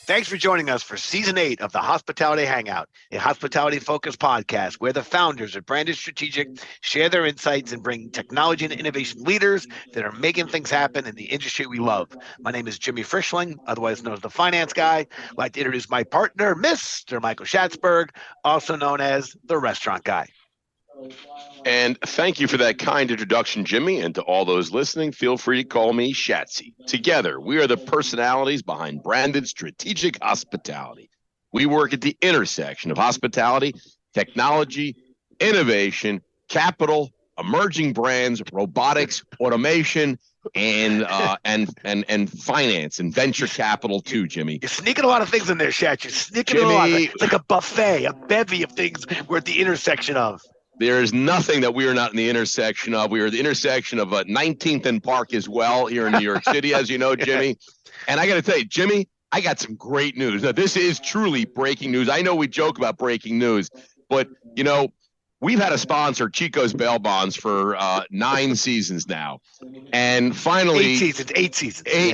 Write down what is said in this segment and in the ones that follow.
Thanks for joining us for Season 8 of the Hospitality Hangout, a hospitality-focused podcast where the founders of Branded Strategic share their insights and bring technology and innovation leaders that are making things happen in the industry we love. My name is Jimmy Frischling, otherwise known as the Finance Guy. I'd like to introduce my partner, Mr. Michael Schatzberg, also known as the Restaurant Guy. And thank you for that kind introduction, Jimmy. And to all those listening, feel free to call me Shatsy. Together, we are the personalities behind Branded Strategic Hospitality. We work at the intersection of hospitality, technology, innovation, capital, emerging brands, robotics, automation, and finance and venture capital too, Jimmy. You're sneaking a lot of things in there, Shat. You're sneaking a lot. It's like a buffet, a bevy of things we're at the intersection of. There is nothing that we are not in the intersection of. We are the intersection of 19th and Park as well here in New York City, as you know, Jimmy. And I got to tell you, Jimmy, I got some great news. Now, this is truly breaking news. I know we joke about breaking news, but, you know, we've had a sponsor, Chico's Bail Bonds, for 9 seasons now. And finally— 8 seasons. Eight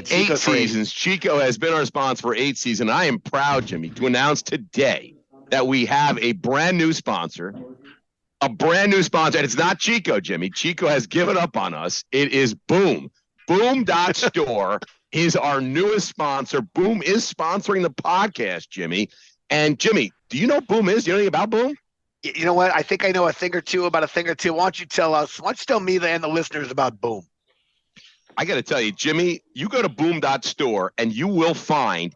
seasons. Chico has been our sponsor for 8 seasons. I am proud, Jimmy, to announce today that we have a brand new sponsor. A brand new sponsor, and it's not Chico, Jimmy. Chico has given up on us. It is Boom. Boom.store is our newest sponsor. Boom is sponsoring the podcast, Jimmy. And Jimmy, do you know what Boom is? Do you know anything about Boom? You know what? I think I know a thing or two about a thing or two. Why don't you tell us? Why don't you tell me and the listeners about Boom? I got to tell you, Jimmy, you go to Boom.store and you will find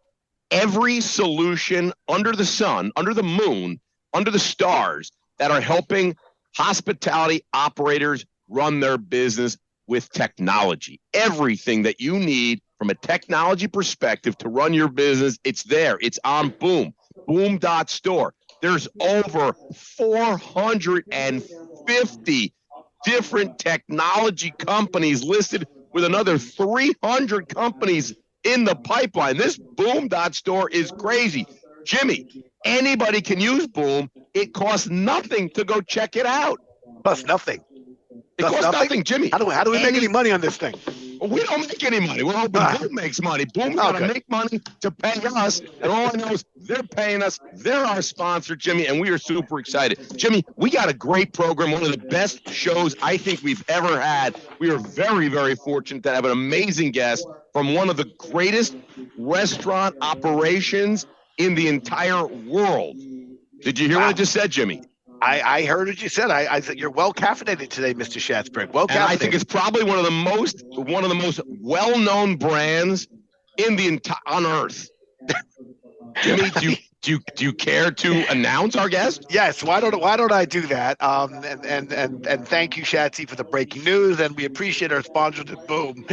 every solution under the sun, under the moon, under the stars that are helping hospitality operators run their business with technology. Everything that you need from a technology perspective to run your business, it's there. It's on Boom. Boom.store. There's over 450 different technology companies listed with another 300 companies in the pipeline. This Boom.store is crazy. Jimmy, anybody can use Boom. It costs nothing to go check it out. Costs nothing. It costs nothing, Jimmy. How do we make any money on this thing? We don't make any money. We're hoping Boom makes money. Boom's got to make money to pay us. And all I know is they're paying us. They're our sponsor, Jimmy, and we are super excited. Jimmy, we got a great program, one of the best shows I think we've ever had. We are very, very fortunate to have an amazing guest from one of the greatest restaurant operations in the entire world. Did you hear what I just said, Jimmy? I heard what you said. I said you're well caffeinated today, Mr. Schatzberg. Well caffeinated. And I think it's probably one of the most well-known brands in the on Earth. Jimmy, do you care to announce our guest? Yes. Why don't I do that? And thank you, Shatsy, for the breaking news. And we appreciate our sponsors at Boom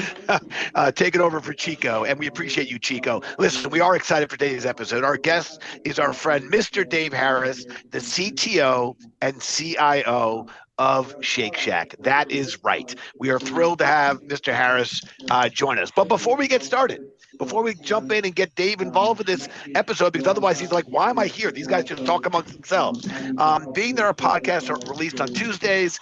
taking over for Chico. And we appreciate you, Chico. Listen, we are excited for today's episode. Our guest is our friend, Mr. Dave Harris, the CTO and CIO of Shake Shack. That is right. We are thrilled to have Mr. Harris join us. But before we get started, before we jump in and get Dave involved with this episode, because otherwise he's like, why am I here? These guys just talk amongst themselves. Being that our podcasts are released on Tuesdays,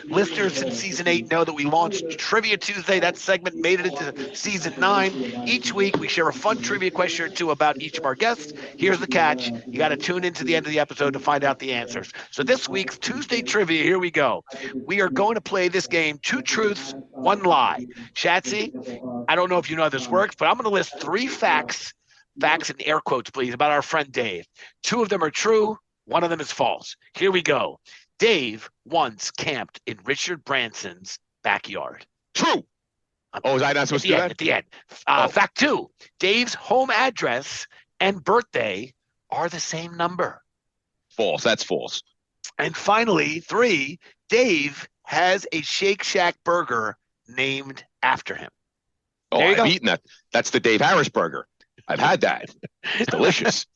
listeners in Season 8 know that we launched Trivia Tuesday. That segment made it into Season 9. Each week, we share a fun trivia question or two about each of our guests. Here's the catch. You got to tune into the end of the episode to find out the answers. So this week's Tuesday Trivia, here we go. We are going to play this game, 2 truths, 1 lie. Shatsy, I don't know if you know how this works, but I'm going to list 3 facts in air quotes, please, about our friend Dave. 2 of them are true. 1 of them is false. Here we go. Dave once camped in Richard Branson's backyard. True. Oh, is I not supposed to do that? At the end. Fact 2, Dave's home address and birthday are the same number. False. That's false. And finally, 3, Dave has a Shake Shack burger named after him. Oh, I've eaten that. That's the Dave Harris burger. I've had that. It's delicious.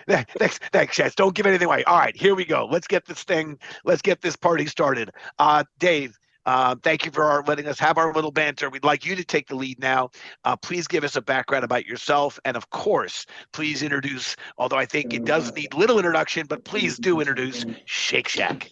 Thanks, Shaz. Don't give anything away. All right, here we go. Let's get this party started. Dave, thank you for letting us have our little banter. We'd like you to take the lead now. Please give us a background about yourself. And of course, please introduce, although I think it does need little introduction, but please do introduce Shake Shack.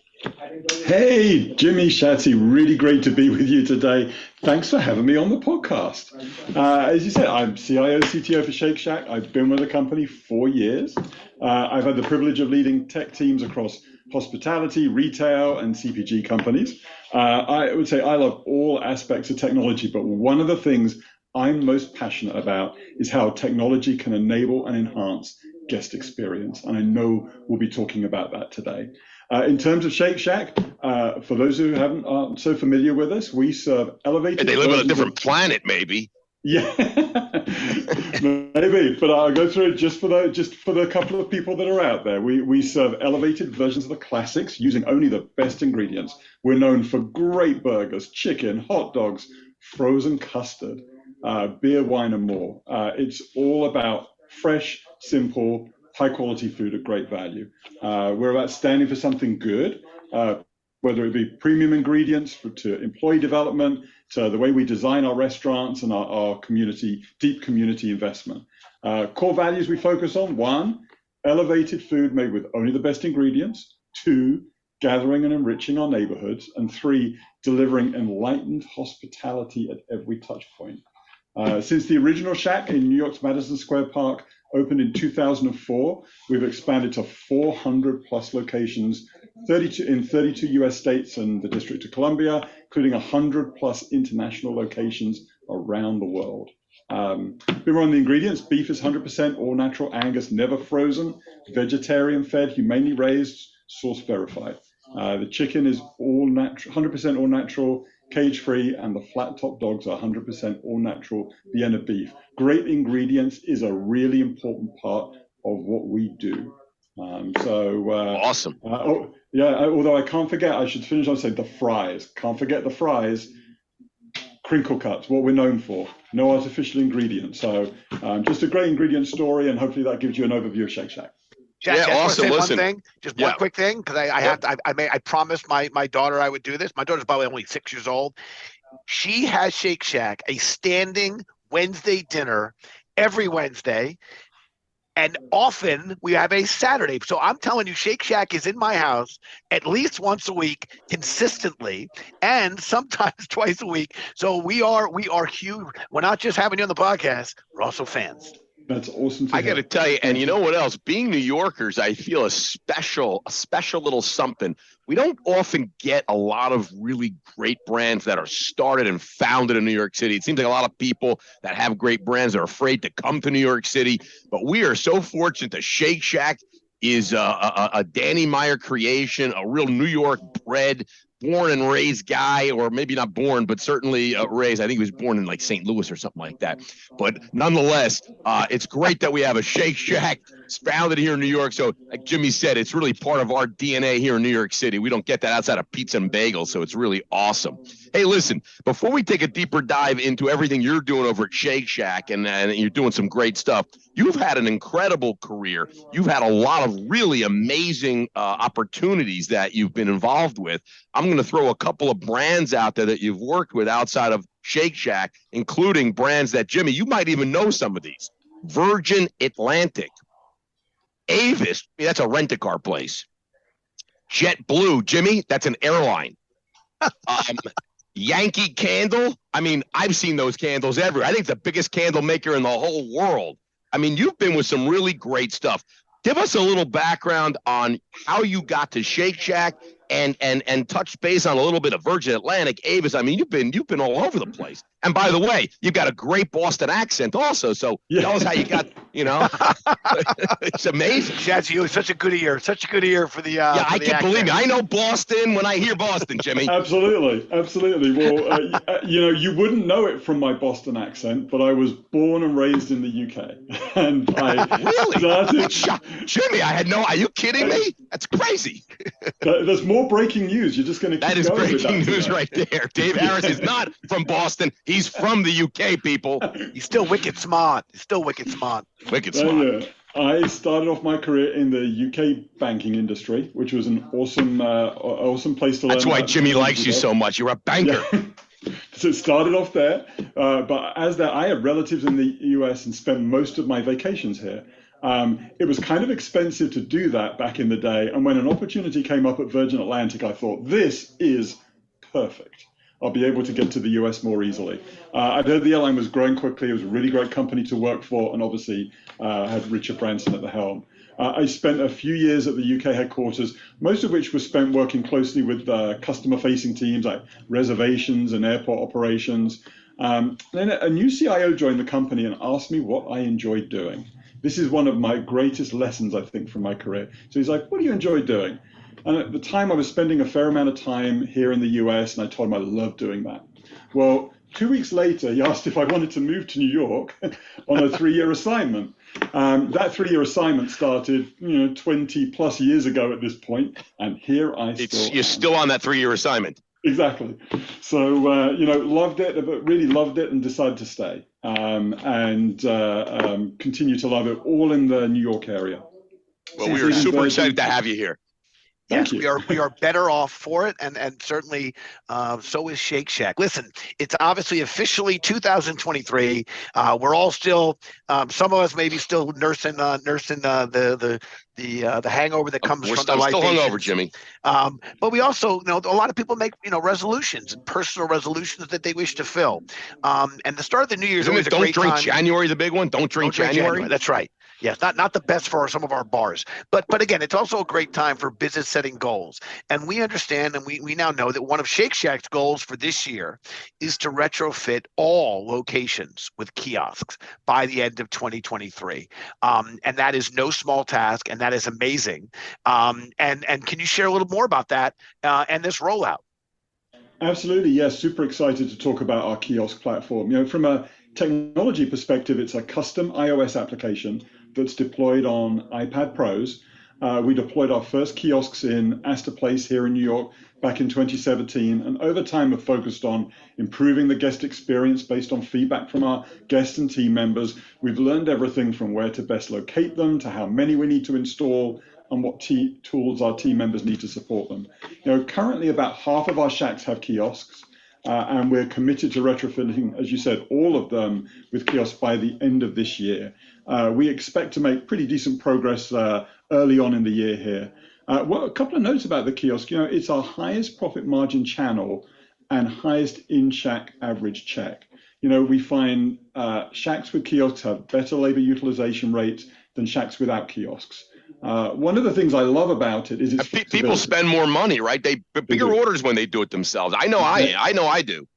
Hey, Jimmy, Shatzy, really great to be with you today. Thanks for having me on the podcast. As you said, I'm CIO, CTO for Shake Shack. I've been with the company 4 years. I've had the privilege of leading tech teams across hospitality, retail, and CPG companies. I would say I love all aspects of technology, but one of the things I'm most passionate about is how technology can enable and enhance guest experience. And I know we'll be talking about that today. In terms of Shake Shack, for those who aren't so familiar with us, we serve elevated. And they live on a different planet, maybe. Yeah, maybe, but I'll go through it just for the couple of people that are out there. We serve elevated versions of the classics using only the best ingredients. We're known for great burgers, chicken, hot dogs, frozen custard, beer, wine, and more. It's all about fresh, simple, high quality food at great value. We're about standing for something good, whether it be premium ingredients to employee development, to the way we design our restaurants and our community, deep community investment. Core values we focus on: one, elevated food made with only the best ingredients; two, gathering and enriching our neighborhoods; and three, delivering enlightened hospitality at every touch point. Since the original Shack in New York's Madison Square Park opened in 2004, we've expanded to 400 plus locations, 32 US states and the District of Columbia, including 100 plus international locations around the world. Been on the ingredients: beef is 100% all natural Angus, never frozen, vegetarian fed, humanely raised, source verified. The chicken is all natural, 100% all natural, cage-free, and the flat-top dogs are 100% all-natural Vienna beef. Great ingredients is a really important part of what we do. Awesome. Although I can't forget, I should finish on saying the fries. Can't forget the fries. Crinkle cuts, what we're known for. No artificial ingredients. So just a great ingredient story, and hopefully that gives you an overview of Shake Shack. Jack, Yeah, awesome. Listen, one thing, just one quick thing, because I promised my daughter I would do this. My daughter's probably only 6 years old. She has Shake Shack, a standing Wednesday dinner every Wednesday, and often we have a Saturday. So I'm telling you, Shake Shack is in my house at least once a week consistently, and sometimes twice a week. So we are huge. We're not just having you on the podcast; we're also fans. That's awesome. I got to tell you, and you know what else? Being New Yorkers, I feel a special little something. We don't often get a lot of really great brands that are started and founded in New York City. It seems like a lot of people that have great brands are afraid to come to New York City, but we are so fortunate that Shake Shack is a Danny Meyer creation, a real New York bred, born and raised guy, or maybe not born, but certainly raised. I think he was born in like St. Louis or something like that. But nonetheless, it's great that we have a Shake Shack founded here in New York. So like Jimmy said, it's really part of our DNA here in New York City. We don't get that outside of pizza and bagels, so it's really awesome. Hey, listen, before we take a deeper dive into everything you're doing over at Shake Shack, and you're doing some great stuff, you've had an incredible career. You've had a lot of really amazing opportunities that you've been involved with. I'm going to throw a couple of brands out there that you've worked with outside of Shake Shack, including brands that, Jimmy, you might even know some of these. Virgin Atlantic. Avis, that's a rent-a-car place. JetBlue, Jimmy, that's an airline. Yankee Candle, I mean, I've seen those candles everywhere. I think it's the biggest candle maker in the whole world. I mean, you've been with some really great stuff. Give us a little background on how you got to Shake Shack and touch base on a little bit of Virgin Atlantic, Avis. I mean, you've been all over the place. And by the way, you've got a great Boston accent also. So tell us how you got, it's amazing. Shatzy, you such a good ear for the I can believe me. I know Boston when I hear Boston, Jimmy. Absolutely. Well, you wouldn't know it from my Boston accent, but I was born and raised in the UK. And I really? Jimmy, are you kidding me? That's crazy. There's more breaking news. You're just going to keep going. That is breaking news today. Right there. Dave Harris is not from Boston. He's from the UK, people. He's still wicked smart. Wicked smart. I started off my career in the UK banking industry, which was an awesome place to learn. That's why Jimmy likes you so much. You're a banker. Yeah. So it started off there, but I had relatives in the US and spent most of my vacations here. It was kind of expensive to do that back in the day. And when an opportunity came up at Virgin Atlantic, I thought, this is perfect. I'll be able to get to the US more easily. I heard the airline was growing quickly. It was a really great company to work for, and obviously had Richard Branson at the helm. I spent a few years at the UK headquarters, most of which was spent working closely with customer-facing teams like reservations and airport operations. Then a new CIO joined the company and asked me what I enjoyed doing. This is one of my greatest lessons, I think, from my career. So he's like, what do you enjoy doing? And at the time, I was spending a fair amount of time here in the US, and I told him I loved doing that. Well, 2 weeks later, he asked if I wanted to move to New York on a 3-year assignment. That 3-year assignment started, 20 plus years ago at this point, and here I still am. You're still on that 3-year assignment. Exactly. So, loved it, but really loved it and decided to stay and continue to love it, all in the New York area. Well, we are super excited to have you here. Yes, we are better off for it, and certainly so is Shake Shack. Listen, it's obviously officially 2023. We're all still, some of us maybe still nursing the hangover that comes from the libations. We're still hungover, Jimmy. But we also know a lot of people make resolutions and personal resolutions that they wish to fill. And the start of the New Year's is always a great time. Don't drink January, the big one. Don't drink January. That's right. Yes, not the best for some of our bars, but again, it's also a great time for business setting goals. And we understand, and we now know that one of Shake Shack's goals for this year is to retrofit all locations with kiosks by the end of 2023. And that is no small task, and that is amazing. And can you share a little more about that and this rollout? Absolutely, yes. Super excited to talk about our kiosk platform. From a technology perspective, it's a custom iOS application that's deployed on iPad Pros. We deployed our first kiosks in Astor Place here in New York back in 2017, and over time have focused on improving the guest experience based on feedback from our guests and team members. We've learned everything from where to best locate them to how many we need to install and what tools our team members need to support them. Currently about half of our Shacks have kiosks. And we're committed to retrofitting, as you said, all of them with kiosks by the end of this year. We expect to make pretty decent progress early on in the year here. A couple of notes about the kiosk. It's our highest profit margin channel and highest in-Shack average check. We find Shacks with kiosks have better labor utilization rates than Shacks without kiosks. One of the things I love about it is people spend more money, right? Bigger orders when they do it themselves. I know I do.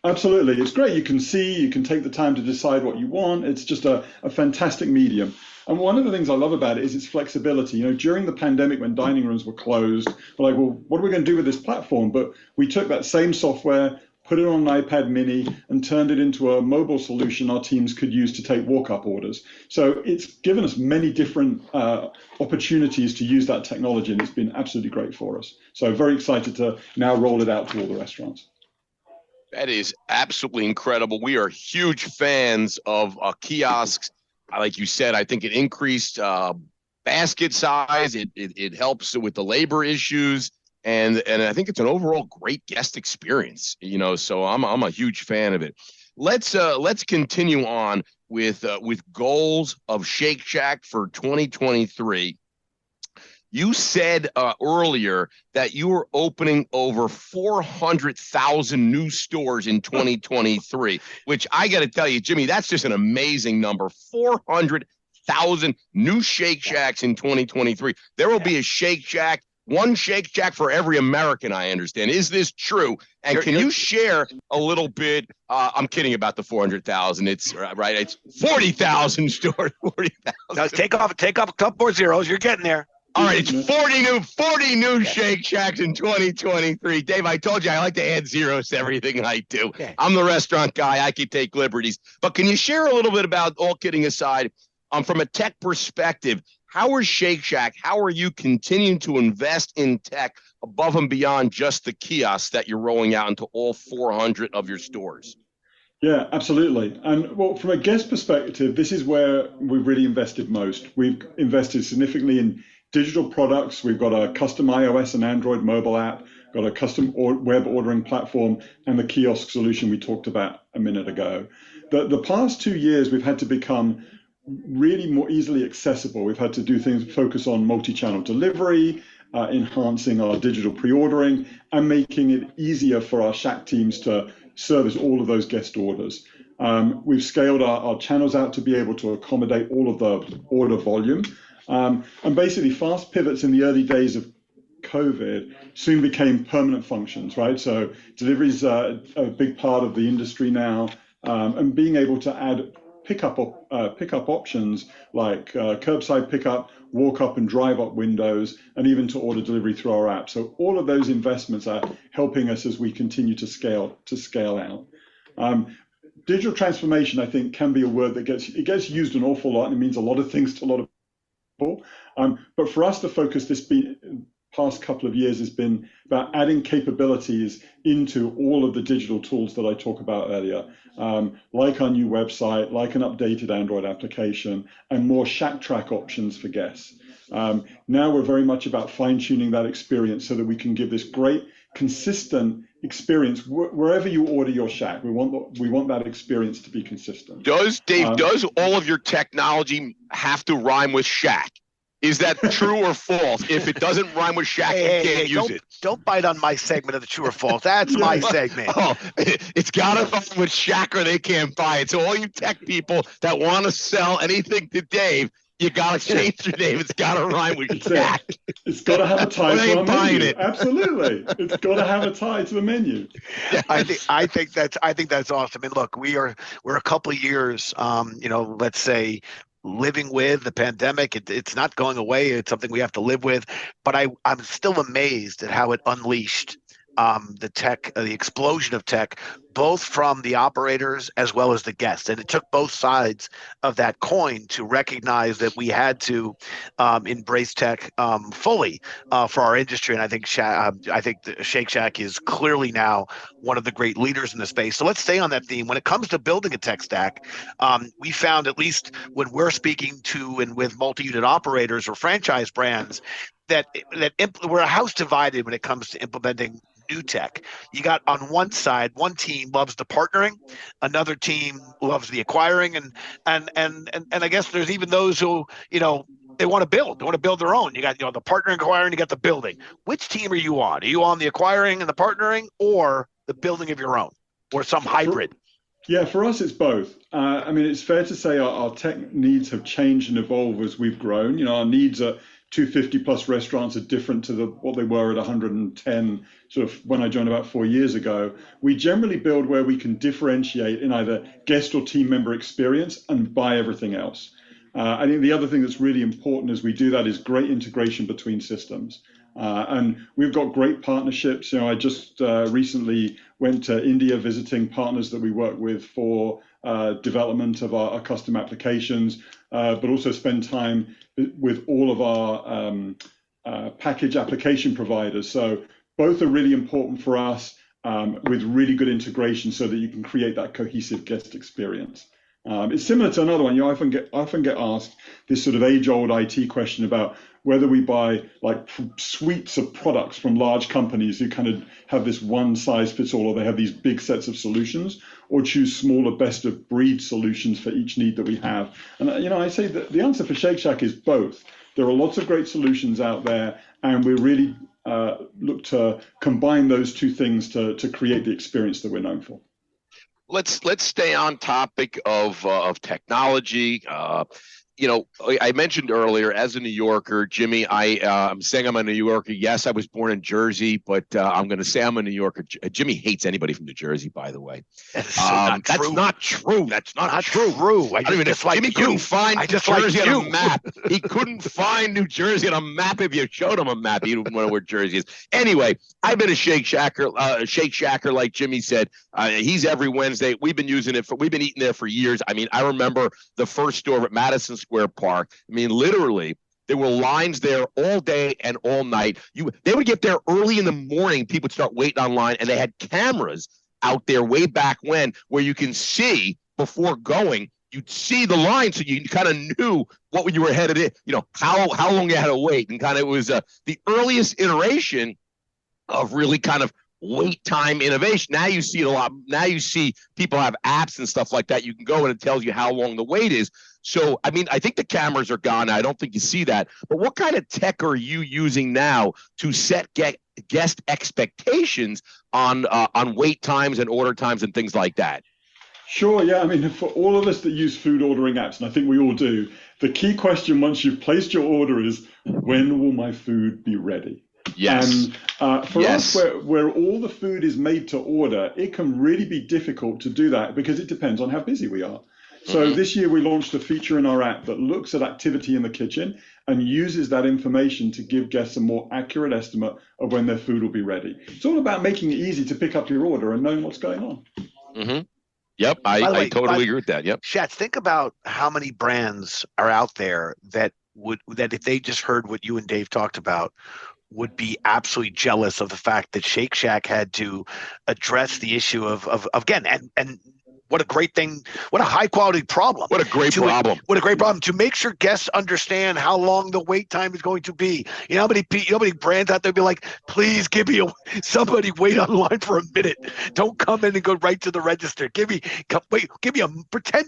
Absolutely. It's great. You can take the time to decide what you want. It's just a fantastic medium. And one of the things I love about it is its flexibility. During the pandemic when dining rooms were closed, we're like, well, what are we going to do with this platform? But we took that same software, put it on an iPad mini, and turned it into a mobile solution our teams could use to take walk-up orders. So it's given us many different opportunities to use that technology, and it's been absolutely great for us. So very excited to now roll it out to all the restaurants. That is absolutely incredible. We are huge fans of kiosks. Like you said, I think it increased basket size. It helps with the labor issues. And I think it's an overall great guest experience, so I'm a huge fan of it. Let's continue on with goals of Shake Shack for 2023. You said earlier that you were opening over 400,000 new stores in 2023, which I got to tell you, Jimmy, that's just an amazing number. 400,000 new Shake Shacks in 2023. There will be a Shake Shack. One Shake Shack for every American, I understand. Is this true? And can you share a little bit? I'm kidding about the 400,000. It's right. It's 40,000 stores. 40,000. Take off a couple more zeros. You're getting there. All right, it's 40 new Shake Shacks in 2023. Dave, I told you I like to add zeros to everything I do. Okay. I'm the restaurant guy. I can take liberties. But can you share a little bit about, all kidding aside, from a tech perspective, how is Shake Shack, how are you continuing to invest in tech above and beyond just the kiosks that you're rolling out into all 400 of your stores? Yeah, absolutely. And from a guest perspective, this is where we've really invested most. We've invested significantly in digital products. We've got a custom iOS and Android mobile app, got a custom web ordering platform, and the kiosk solution we talked about a minute ago. The past 2 years, we've had to become really more easily accessible. We've had to do things, focus on multi-channel delivery, enhancing our digital pre-ordering, and making it easier for our Shack teams to service all of those guest orders. We've scaled our channels out to be able to accommodate all of the order volume. And basically, fast pivots in the early days of COVID soon became permanent functions, right? So delivery is a big part of the industry now, and being able to add pickup options like curbside pickup, walk up and drive up windows, and even to order delivery through our app. So all of those investments are helping us as we continue to scale out. Digital transformation, I think, can be a word that gets used an awful lot, and it means a lot of things to a lot of people. But for us, the focus this past couple of years has been about adding capabilities into all of the digital tools that I talked about earlier, like our new website, like an updated Android application, and more Shack Track options for guests. Now we're very much about fine-tuning that experience so that we can give this great, consistent experience wherever you order your Shack. We want that experience to be consistent. Does all of your technology have to rhyme with Shack? Is that true or false? If it doesn't rhyme with Shack, you can't use it. Don't bite on my segment of the true or false. That's my segment. Oh, it's got to rhyme with Shack or they can't buy it. So all you tech people that want to sell anything to Dave, you got to change your name. It's got to rhyme with Shack. It's got to have a tie to our menu. Absolutely. It's got to have a tie to the menu. I think that's awesome. And look, we're a couple of years, let's say, living with the pandemic. It's not going away. It's something we have to live with. But I'm still amazed at how it unleashed the tech, the explosion of tech, both from the operators as well as the guests. And it took both sides of that coin to recognize that we had to embrace tech fully for our industry. And I think Shake Shack is clearly now one of the great leaders in the space. So let's stay on that theme. When it comes to building a tech stack, we found, at least when we're speaking to and with multi-unit operators or franchise brands, that we're a house divided when it comes to implementing new tech. You got on one side, one team loves the partnering, another team loves the acquiring, and I guess there's even those who, they want to build their own. You got, the partnering, acquiring, you got the building. Which team are you on? Are you on the acquiring and the partnering, or the building of your own, or some hybrid? Yeah, for us, it's both. It's fair to say our tech needs have changed and evolved as we've grown. Our needs are 250 plus restaurants are different to what they were at 110 sort of when I joined about 4 years ago. We generally build where we can differentiate in either guest or team member experience and buy everything else. I think the other thing that's really important as we do that is great integration between systems. And we've got great partnerships. I just recently went to India visiting partners that we work with for development of our custom applications, but also spend time with all of our package application providers. So both are really important for us, with really good integration so that you can create that cohesive guest experience. It's similar to another one. You often get asked this sort of age-old IT question about whether we buy like suites of products from large companies who kind of have this one-size-fits-all, or they have these big sets of solutions, or choose smaller best-of-breed solutions for each need that we have. And I say that the answer for Shake Shack is both. There are lots of great solutions out there, and we really look to combine those two things to create the experience that we're known for. Let's stay on topic of technology. I mentioned earlier, as a New Yorker, Jimmy, I'm saying I'm a New Yorker. Yes, I was born in Jersey, but I'm going to say I'm a New Yorker. Jimmy hates anybody from New Jersey, by the way. That's not true. That's not true. Jimmy couldn't find New Jersey on a map. He couldn't find New Jersey on a map. If you showed him a map, he wouldn't know where Jersey is. Anyway, I've been a Shake Shacker, like Jimmy said. He's every Wednesday. We've been using it we've been eating there for years. I remember the first store at Madison Square Park. Literally, there were lines there all day and all night. They would get there early in the morning. People would start waiting online, and they had cameras out there way back when, where you can see before going. You'd see the line, so you kind of knew what you were headed in. How long you had to wait, and kind of it was the earliest iteration of really kind of wait time innovation. Now you see it a lot. Now you see people have apps and stuff like that. You can go and it tells you how long the wait is. So, I mean, I think the cameras are gone. I don't think you see that. But what kind of tech are you using now to set guest expectations on wait times and order times and things like that? Sure, yeah. I mean, for all of us that use food ordering apps, and I think we all do, the key question once you've placed your order is, when will my food be ready? Yes. And for us, where all the food is made to order, it can really be difficult to do that because it depends on how busy we are. So this year we launched a feature in our app that looks at activity in the kitchen and uses that information to give guests a more accurate estimate of when their food will be ready. It's all about making it easy to pick up your order and knowing what's going on. Mm-hmm. Yep, I totally agree with that. Yep. Schatz, think about how many brands are out there that if they just heard what you and Dave talked about, would be absolutely jealous of the fact that Shake Shack had to address the issue of again, and what a great thing, what a high quality problem. What a great problem. What a great problem to make sure guests understand how long the wait time is going to be. You know how many brands out there be like, please somebody wait online for a minute. Don't come in and go right to the register. Pretend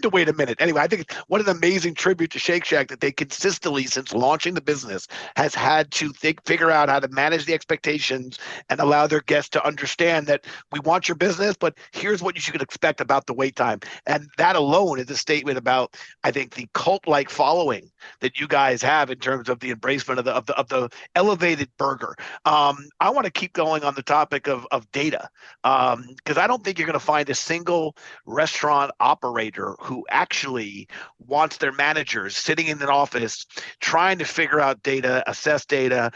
to wait a minute. Anyway, I think it's one of the amazing tribute to Shake Shack that they consistently, since launching the business, has had to figure out how to manage the expectations and allow their guests to understand that we want your business, but here's what you should expect about the wait time. And that alone is a statement about, I think, the cult-like following that you guys have in terms of the embracement of the elevated burger. I want to keep going on the topic of data, because I don't think you're going to find a single restaurant operator who actually wants their managers sitting in an office trying to figure out data, assess data,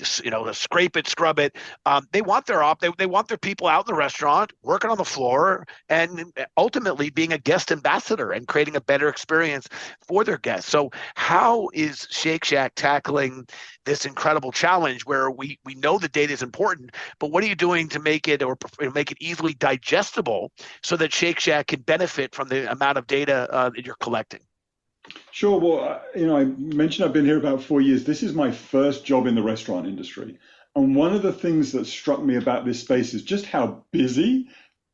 scrape it, scrub it. They want their people out in the restaurant working on the floor and ultimately being a guest ambassador and creating a better experience for their guests. So how is Shake Shack tackling this incredible challenge where we know the data is important, but what are you doing to make it easily digestible so that Shake Shack can benefit from the amount of data that you're collecting? Sure. Well, I mentioned I've been here about 4 years. This is my first job in the restaurant industry. And one of the things that struck me about this space is just how busy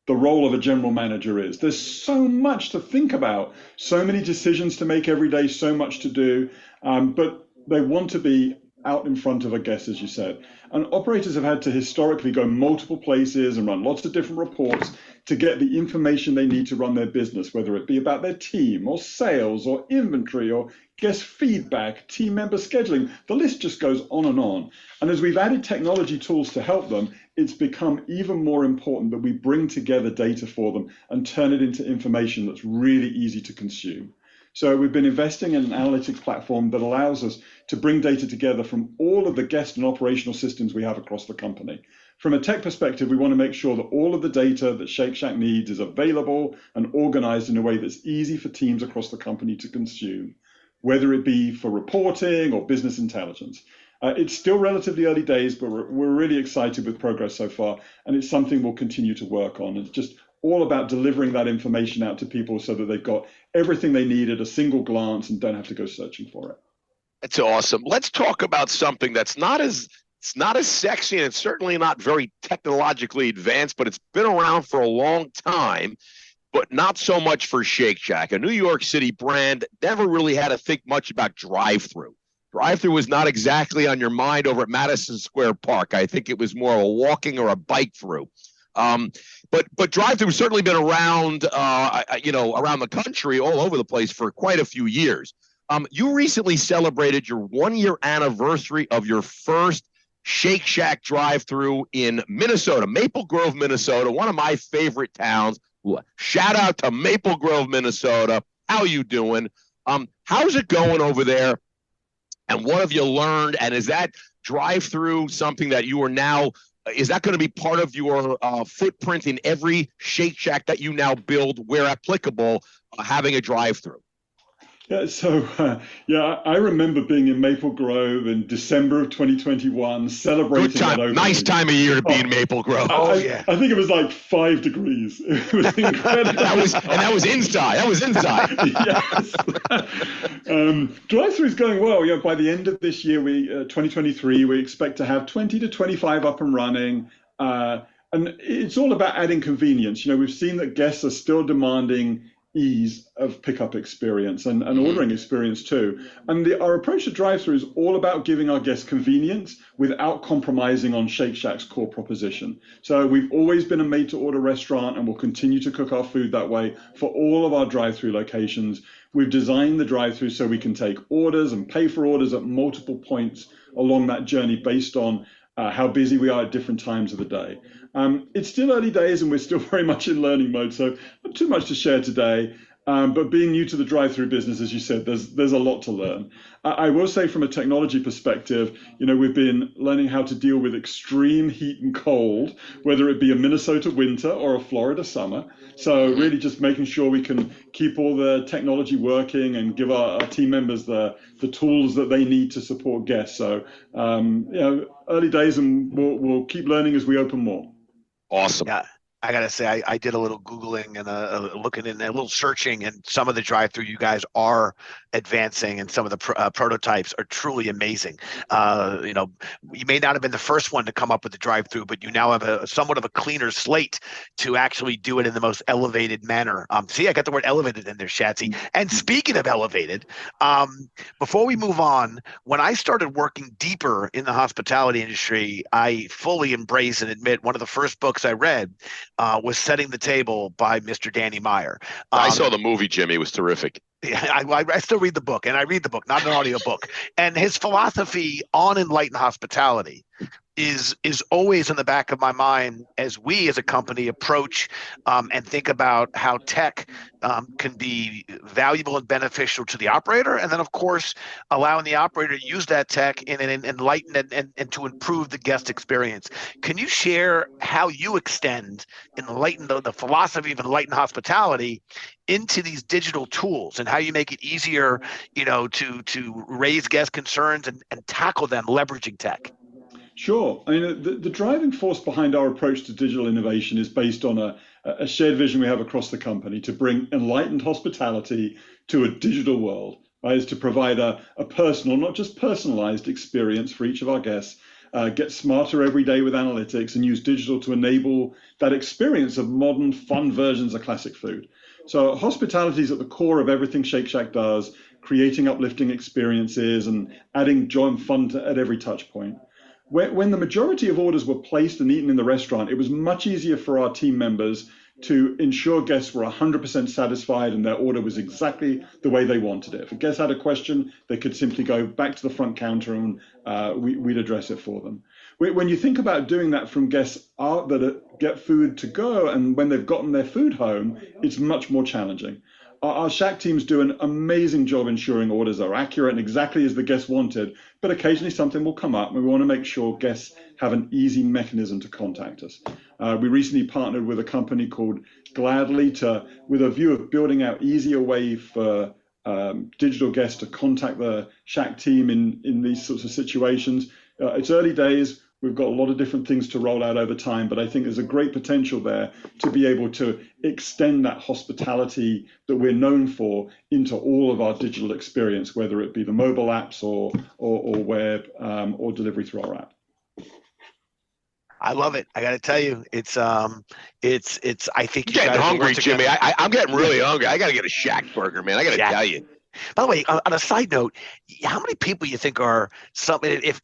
the role of a general manager is. There's so much to think about, so many decisions to make every day, so much to do, but they want to be out in front of a guest, as you said. And operators have had to historically go multiple places and run lots of different reports to get the information they need to run their business, whether it be about their team or sales or inventory or guest feedback, team member scheduling. The list just goes on and on. And as we've added technology tools to help them, it's become even more important that we bring together data for them and turn it into information that's really easy to consume. So we've been investing in an analytics platform that allows us to bring data together from all of the guest and operational systems we have across the company. From a tech perspective, we want to make sure that all of the data that Shake Shack needs is available and organized in a way that's easy for teams across the company to consume, whether it be for reporting or business intelligence. It's still relatively early days, but we're really excited with progress so far, and it's something we'll continue to work on. It's just all about delivering that information out to people so that they've got everything they need at a single glance and don't have to go searching for it. That's awesome. Let's talk about something that's not as sexy and it's certainly not very technologically advanced, but it's been around for a long time, but not so much for Shake Shack, a New York City brand that never really had to think much about drive-through. Drive-through was not exactly on your mind over at Madison Square Park. I think it was more of a walking or a bike through. But drive-through has certainly been around, around the country, all over the place for quite a few years. You recently celebrated your 1-year anniversary of your first Shake Shack drive-through in Minnesota, Maple Grove, Minnesota, one of my favorite towns. Shout out to Maple Grove, Minnesota. How you doing? How's it going over there? And what have you learned? And is that drive-through something that you are now, is that going to be part of your footprint in every Shake Shack that you now build where applicable, having a drive-through? Yeah, so I remember being in Maple Grove in December of 2021, celebrating Good time. that opening. Nice time of year to be in Maple Grove. I think it was like 5 degrees. It was incredible. that was inside. That was inside. Yes. Drive-through is going well. By the end of this year, 2023, we expect to have 20 to 25 up and running. And it's all about adding convenience. We've seen that guests are still demanding ease of pickup experience and ordering experience too. And our approach to drive-through is all about giving our guests convenience without compromising on Shake Shack's core proposition. So we've always been a made-to-order restaurant, and we'll continue to cook our food that way for all of our drive-through locations. We've designed the drive-through so we can take orders and pay for orders at multiple points along that journey based on how busy we are at different times of the day. It's still early days and we're still very much in learning mode, so not too much to share today. But being new to the drive-through business, as you said, there's a lot to learn. I will say from a technology perspective, we've been learning how to deal with extreme heat and cold, whether it be a Minnesota winter or a Florida summer. So really just making sure we can keep all the technology working and give our team members the tools that they need to support guests. So, early days, and we'll keep learning as we open more. Awesome. Yeah. I gotta say, I did a little Googling and looking in a little searching, and some of the drive-through you guys are advancing, and some of the prototypes are truly amazing. You may not have been the first one to come up with the drive-through, but you now have somewhat of a cleaner slate to actually do it in the most elevated manner. See, I got the word elevated in there, Shatsy. And speaking of elevated, before we move on, when I started working deeper in the hospitality industry, I fully embrace and admit one of the first books I read was Setting the Table by Mr. Danny Meyer. I saw the movie, Jimmy. It was terrific. I still read the book, and I read the book, not an audio book. And his philosophy on enlightened hospitality is always in the back of my mind as we as a company approach and think about how tech can be valuable and beneficial to the operator, and then of course allowing the operator to use that tech in an enlightened and to improve the guest experience. Can you share how you extend the philosophy of enlightened hospitality into these digital tools, and how you make it easier to raise guest concerns and tackle them leveraging tech? Sure. I mean, the driving force behind our approach to digital innovation is based on a shared vision we have across the company to bring enlightened hospitality to a digital world, right? Is to provide a personal, not just personalized experience for each of our guests, get smarter every day with analytics, and use digital to enable that experience of modern, fun versions of classic food. So hospitality is at the core of everything Shake Shack does, creating uplifting experiences and adding joy and fun at every touch point. When the majority of orders were placed and eaten in the restaurant, it was much easier for our team members to ensure guests were 100% satisfied and their order was exactly the way they wanted it. If a guest had a question, they could simply go back to the front counter and we'd address it for them. When you think about doing that from guests that get food to go and when they've gotten their food home, it's much more challenging. Our Shack teams do an amazing job ensuring orders are accurate and exactly as the guest wanted, but occasionally something will come up and we want to make sure guests have an easy mechanism to contact us. We recently partnered with a company called Gladly with a view of building out easier way for digital guests to contact the Shack team in these sorts of situations. It's early days. We've got a lot of different things to roll out over time, but I think there's a great potential there to be able to extend that hospitality that we're known for into all of our digital experience, whether it be the mobile apps or web or delivery through our app. I love it. I got to tell you, it's. I think you getting guys hungry, Jimmy. I'm getting really hungry. I got to get a Shack burger, man. I got to tell you. By the way, on a side note, how many people you think are if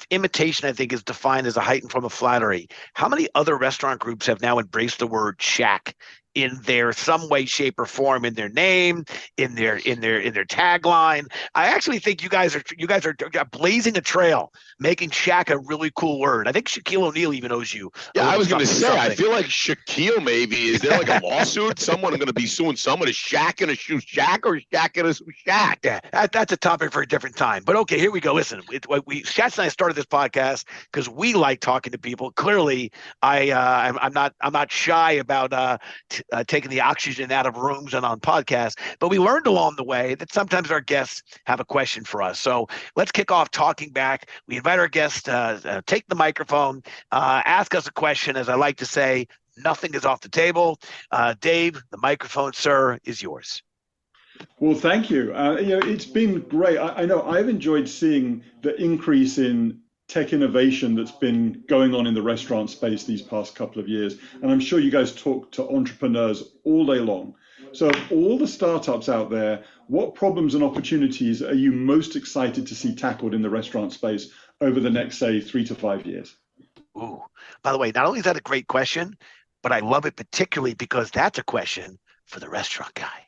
imitation, I think, is defined as a heightened form of flattery, how many other restaurant groups have now embraced the word Shack in their some way, shape, or form, in their name, in their tagline? I actually think you guys are blazing a trail, making Shack a really cool word. I think Shaquille O'Neal even owes you. Yeah, I was going to say, something. I feel like Shaquille maybe. Is there like a lawsuit? Someone going to be suing someone? Is Shack in a shoe Shack or Shack in a shoe Shack? Yeah, that's a topic for a different time. But okay, here we go. Listen, Shatz and I started this podcast because we like talking to people. Clearly, I'm not shy about taking the oxygen out of rooms and on podcasts, but we learned along the way that sometimes our guests have a question for us. So let's kick off talking back. We invite our guests to take the microphone, ask us a question. As I like to say, nothing is off the table. Dave, the microphone, sir, is yours. Well, thank you. It's been great. I know I've enjoyed seeing the increase in tech innovation that's been going on in the restaurant space these past couple of years. And I'm sure you guys talk to entrepreneurs all day long. So of all the startups out there, what problems and opportunities are you most excited to see tackled in the restaurant space over the next, say, 3 to 5 years? Ooh, by the way, not only is that a great question, but I love it particularly because that's a question for the restaurant guy.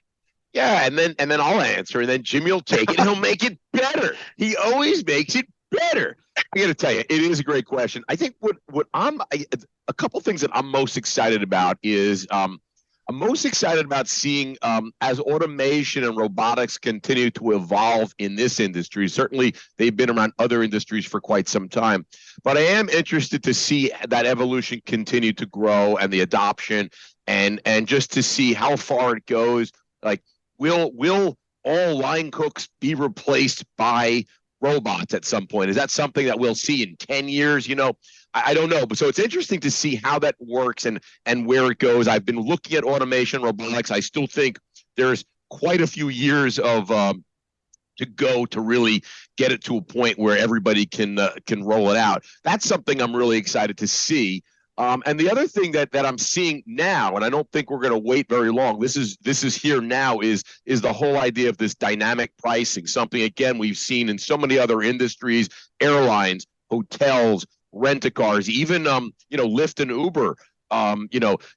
Yeah, and then I'll answer, and then Jimmy will take it, and he'll make it better. He always makes it better. I got to tell you, it is a great question. I think a couple things that I'm most excited about is I'm most excited about seeing as automation and robotics continue to evolve in this industry. Certainly, they've been around other industries for quite some time, but I am interested to see that evolution continue to grow and the adoption, and just to see how far it goes. Like, will all line cooks be replaced by robots at some point? Is that something that we'll see in 10 years? I don't know. But so it's interesting to see how that works and where it goes. I've been looking at automation, robotics. I still think there's quite a few years of to go to really get it to a point where everybody can roll it out. That's something I'm really excited to see. And the other thing that I'm seeing now, and I don't think we're going to wait very long, this is here now, is the whole idea of this dynamic pricing, something, again, we've seen in so many other industries, airlines, hotels, rent-a-cars, even, Lyft and Uber.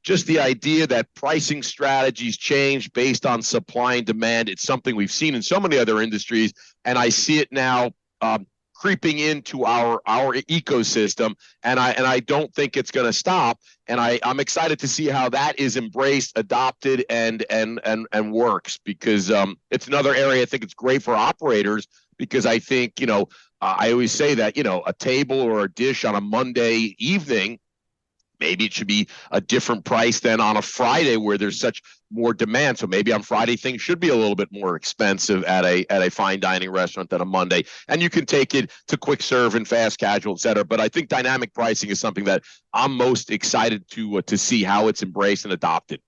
Just the idea that pricing strategies change based on supply and demand. It's something we've seen in so many other industries, and I see it now creeping into our ecosystem, and I don't think it's going to stop. And I'm excited to see how that is embraced, adopted, and works, because it's another area I think it's great for operators, because I think I always say that a table or a dish on a Monday evening, maybe it should be a different price than on a Friday where there's such more demand. So maybe on Friday things should be a little bit more expensive at a fine dining restaurant than a Monday. And you can take it to quick serve and fast casual, et cetera. But I think dynamic pricing is something that I'm most excited to see how it's embraced and adopted.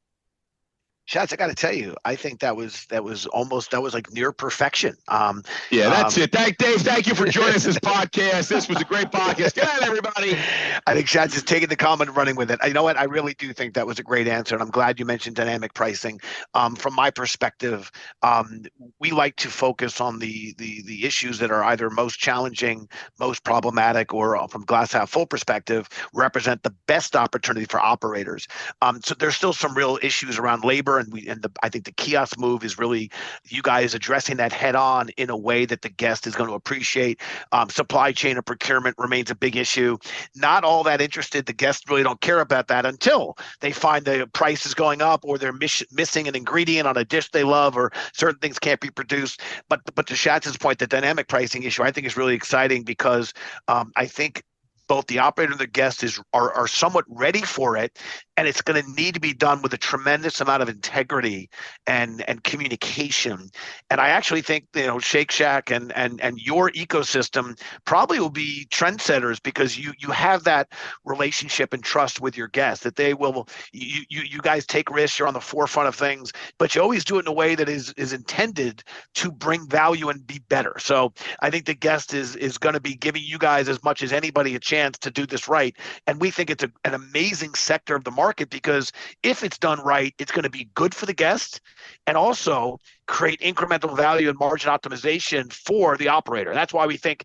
Schatz, I got to tell you, I think that was like near perfection. Yeah, that's it. Dave, thank you for joining us this podcast. This was a great podcast. Good night, everybody. I think Schatz is taking the comment and running with it. You know what? I really do think that was a great answer, and I'm glad you mentioned dynamic pricing. From my perspective, we like to focus on the issues that are either most challenging, most problematic, or from glass half full perspective, represent the best opportunity for operators. So there's still some real issues around labor. I think the kiosk move is really you guys addressing that head on in a way that the guest is going to appreciate. Supply chain and procurement remains a big issue. Not all that interested. The guests really don't care about that until they find the price is going up, or they're missing an ingredient on a dish they love, or certain things can't be produced. But to Schatz's point, the dynamic pricing issue I think is really exciting, because I think both the operator and the guest are somewhat ready for it, and it's going to need to be done with a tremendous amount of integrity and communication. And I actually think Shake Shack and your ecosystem probably will be trendsetters, because you have that relationship and trust with your guests, that they will you guys take risks, you're on the forefront of things, but you always do it in a way that is intended to bring value and be better. So I think the guest is going to be giving you guys as much as anybody a chance to do this right. And we think it's an amazing sector of the market, because if it's done right, it's going to be good for the guest and also create incremental value and margin optimization for the operator. That's why we think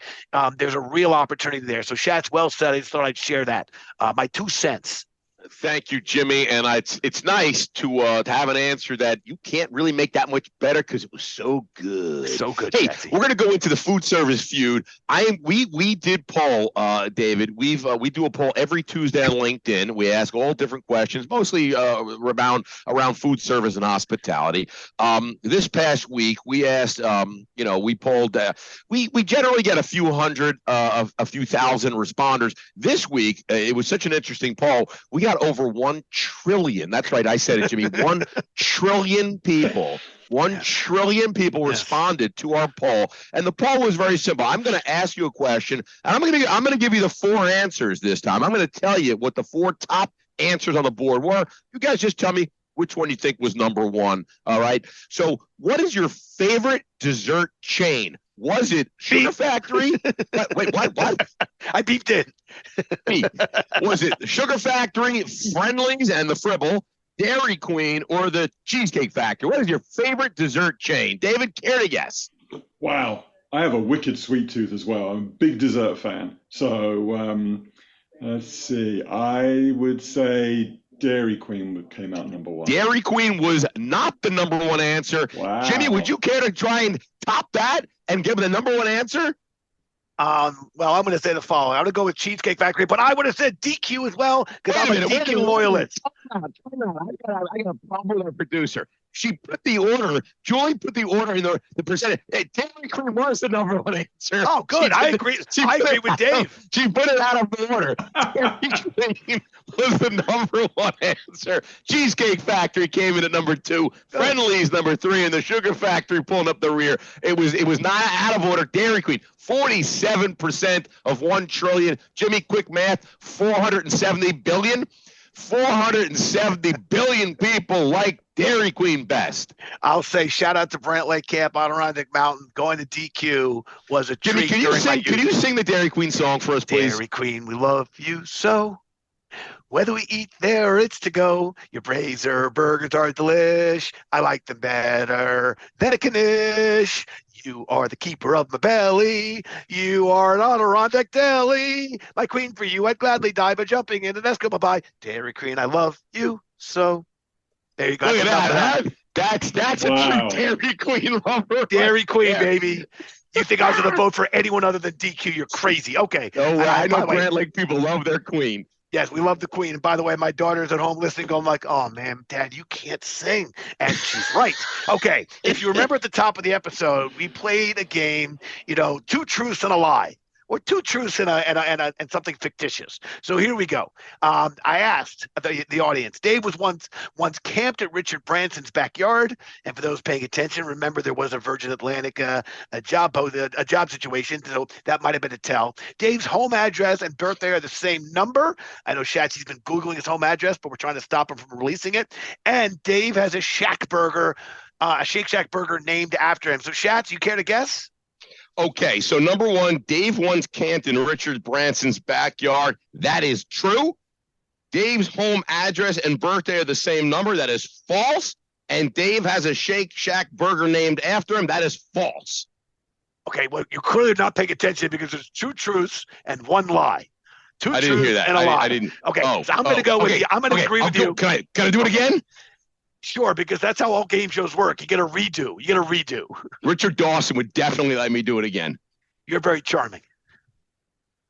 there's a real opportunity there. So Schatz, well said. I just thought I'd share that. My 2 cents. Thank you, Jimmy. And it's nice to have an answer that you can't really make that much better, because it was so good. So good. Hey, Jesse. We're going to go into the food service feud. We did poll, David. We do a poll every Tuesday on LinkedIn. We ask all different questions, mostly around food service and hospitality. This past week, we asked, we polled. We generally get a few hundred, a few thousand responders. This week, it was such an interesting poll. We got over 1 trillion. That's right. I said it, Jimmy. 1 trillion people. 1 trillion people responded to our poll, and the poll was very simple. I'm going to ask you a question, and I'm going to give you the 4 answers this time. I'm going to tell you what the 4 top answers on the board were. You guys just tell me which one you think was number 1. All right. So, what is your favorite dessert chain? Was it Sugar Factory? Wait, what? I beeped it. Was it Sugar Factory, Friendlies, and the Fribble, Dairy Queen, or the Cheesecake Factory? What is your favorite dessert chain? David, care to guess? Wow. I have a wicked sweet tooth as well. I'm a big dessert fan. So let's see. I would say Dairy Queen came out number one. Dairy Queen was not the number one answer. Wow. Jimmy, would you care to try and top that and give the number one answer? Well, I'm going to say the following. I'm going to go with Cheesecake Factory, but I would have said DQ as well because I'm a DQ loyalist. I got a problem with our producer. She put the order. Julie put the order in the percentage. Hey, Dairy Queen was the number one answer. Oh, good. I agree. I agree with Dave. She put it out of order. Dairy Queen was the number one answer. Cheesecake Factory came in at number 2. Friendly's number 3, and the Sugar Factory pulling up the rear. It was not out of order. Dairy Queen, 47% of 1 trillion. Jimmy, quick math, 470 billion. 470 billion people like Dairy Queen best. I'll say shout out to Brant Lake Camp on Adirondack Mountain. Going to DQ was a Jimmy, treat. Can you sing the Dairy Queen song for us, please? Dairy Queen, we love you so. Whether we eat there or it's to go, your brazier burgers are delish. I like them better than a Knish. You are the keeper of my belly. You are an Adirondack deli. My queen, for you, I'd gladly die by jumping in an Eskimo pie. Dairy Queen, I love you so. There you go. Look at that. That's wow. A true Dairy Queen lover. Dairy Queen, baby. You think I was going to vote for anyone other than DQ? You're crazy. Okay. Oh, I know Brant Lake people love their queen. Yes, we love the Queen. And by the way, my daughter's at home listening, going like, oh, man, Dad, you can't sing. And she's right. Okay, if you remember at the top of the episode, we played a game, 2 truths and a lie. Or 2 truths and something fictitious. So here we go. I asked the audience. Dave was once camped at Richard Branson's backyard, and for those paying attention, remember there was a Virgin Atlantic a job situation, so that might have been a tell. Dave's home address and birthday are the same number. I know Shatsy's been googling his home address, but we're trying to stop him from releasing it. And Dave has a Shake Shack burger named after him. So Shats, you care to guess? Okay, so number 1, Dave once camped in Richard Branson's backyard. That is true. Dave's home address and birthday are the same number. That is false. And Dave has a Shake Shack burger named after him. That is false. Okay, well, you're clearly not paying attention because there's 2 truths and 1 lie. I didn't hear that. And a lie. I didn't. Okay, so I'm going to go with you. I'm going to agree with you. Can I do it again? Sure, because that's how all game shows work. You get a redo. Richard Dawson would definitely let me do it again. You're very charming.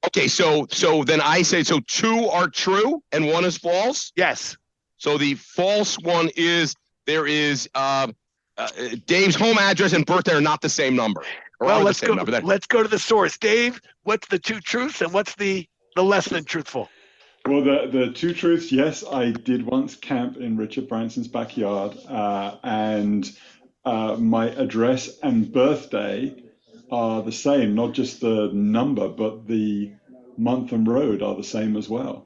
Okay, so then I say, so 2 are true and 1 is false? Yes. So the false one is Dave's home address and birthday are not the same number. Well, let's go to the source. Dave, what's the 2 truths and what's the less than truthful? Well, the 2 truths, yes, I did once camp in Richard Branson's backyard, and my address and birthday are the same, not just the number, but the month and road are the same as well.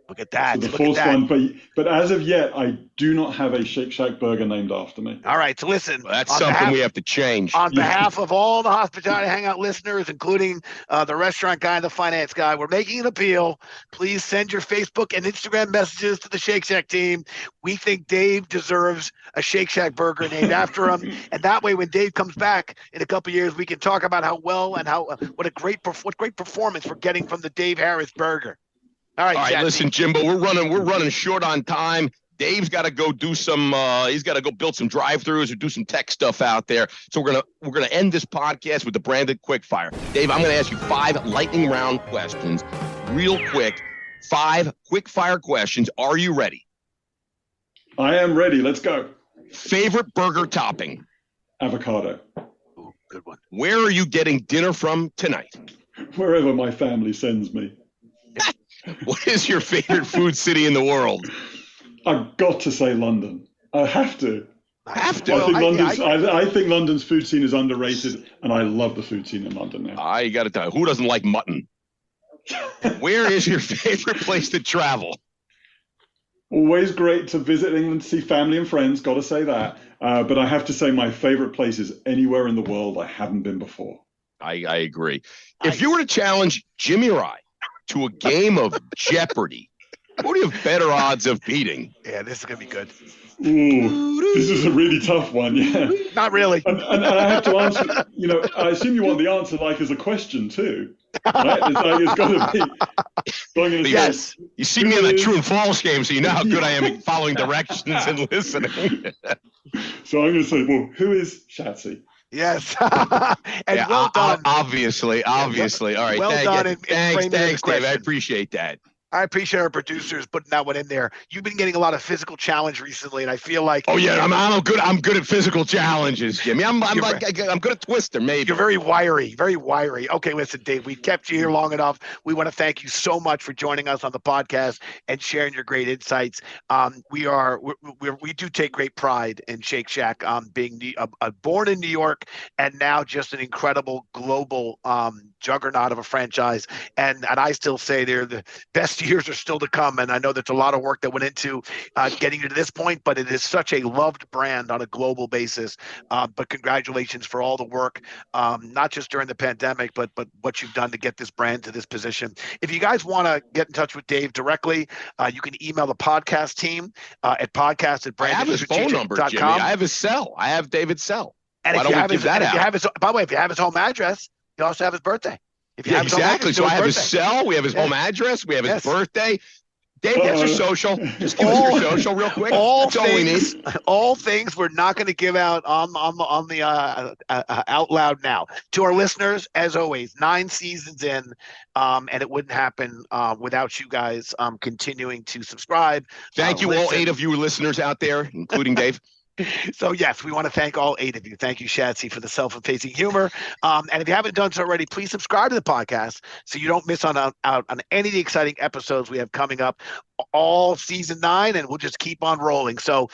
Look at that. So the false one, but as of yet, I do not have a Shake Shack burger named after me. All right, so listen. Well, that's something we have to change. On behalf of all the Hospitality Hangout listeners, including the restaurant guy and the finance guy, we're making an appeal. Please send your Facebook and Instagram messages to the Shake Shack team. We think Dave deserves a Shake Shack burger named after him. And that way, when Dave comes back in a couple of years, we can talk about how well and what great performance we're getting from the Dave Harris burger. All right, listen, Jimbo, we're running short on time. Dave's got to go do some. He's got to go build some drive-throughs or do some tech stuff out there. So we're gonna end this podcast with the branded quickfire. Dave, I'm gonna ask you 5 lightning round questions, real quick. 5 quickfire questions. Are you ready? I am ready. Let's go. Favorite burger topping? Avocado. Ooh, good one. Where are you getting dinner from tonight? Wherever my family sends me. What is your favorite food city in the world? I've got to say London. I have to. I think London's food scene is underrated, and I love the food scene in London now. I got to tell you, who doesn't like mutton? Where is your favorite place to travel? Always great to visit England, see family and friends, got to say that. But I have to say my favorite place is anywhere in the world I haven't been before. I agree. If you were to challenge Jimmy or I to a game of Jeopardy, who do you have better odds of beating? Yeah, this is going to be good. Ooh, this is a really tough one, yeah. Not really. And I have to answer, I assume you want the answer like as a question too, right? It's got to be. So I'm going to Yes. say, You see me in that true and false game, so you know how good I am at following directions and listening. So I'm going to say, well, who is Shatsy? Yes. And well done. Obviously. All right. Well done in Thanks, framing the Dave. I question. appreciate that. I appreciate our producers putting that one in there. You've been getting a lot of physical challenge recently, and I feel like I'm good. I'm good at physical challenges, Jimmy. I'm good at Twister, maybe. You're very wiry, very wiry. Okay, listen, Dave, we've kept you here long enough. We want to thank you so much for joining us on the podcast and sharing your great insights. We do take great pride in Shake Shack, being born in New York and now just an incredible global juggernaut of a franchise. And I still say they're the best years are still to come. And I know there's a lot of work that went into getting you to this point, but it is such a loved brand on a global basis. But congratulations for all the work, not just during the pandemic, but what you've done to get this brand to this position. If you guys want to get in touch with Dave directly, you can email the podcast team at podcast@brandstrategic.com. I have his phone number, Jimmy. I have his cell. I have David's cell. And why don't we give that out? By the way, if you have his home address, you also have his birthday. Exactly. So I have his cell. We have his home address. We have his birthday. Dave, what's your social? Just give us your social real quick. That's all we need. All things we're not going to give out on the out loud now. To our listeners, as always, 9 seasons in, and it wouldn't happen without you guys continuing to subscribe. Thank you, all 8 of you listeners out there, including Dave. So, yes, we want to thank all 8 of you. Thank you, Shatsy, for the self-effacing humor. And if you haven't done so already, please subscribe to the podcast so you don't miss out on any of the exciting episodes we have coming up all season 9, and we'll just keep on rolling. So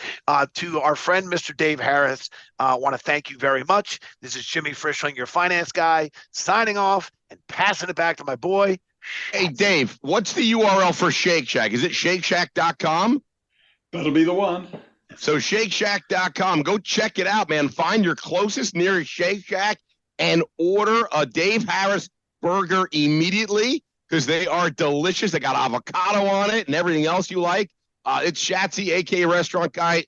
to our friend, Mr. Dave Harris, I want to thank you very much. This is Jimmy Frischling, your finance guy, signing off and passing it back to my boy. Hey, Dave, what's the URL for Shake Shack? Is it shakeshack.com? That'll be the one. So shakeshack.com, go check it out, man. Find your closest nearest Shake Shack and order a Dave Harris burger immediately because they are delicious. They got avocado on it and everything else you like. It's Shatsy, a.k.a. Restaurant Guy.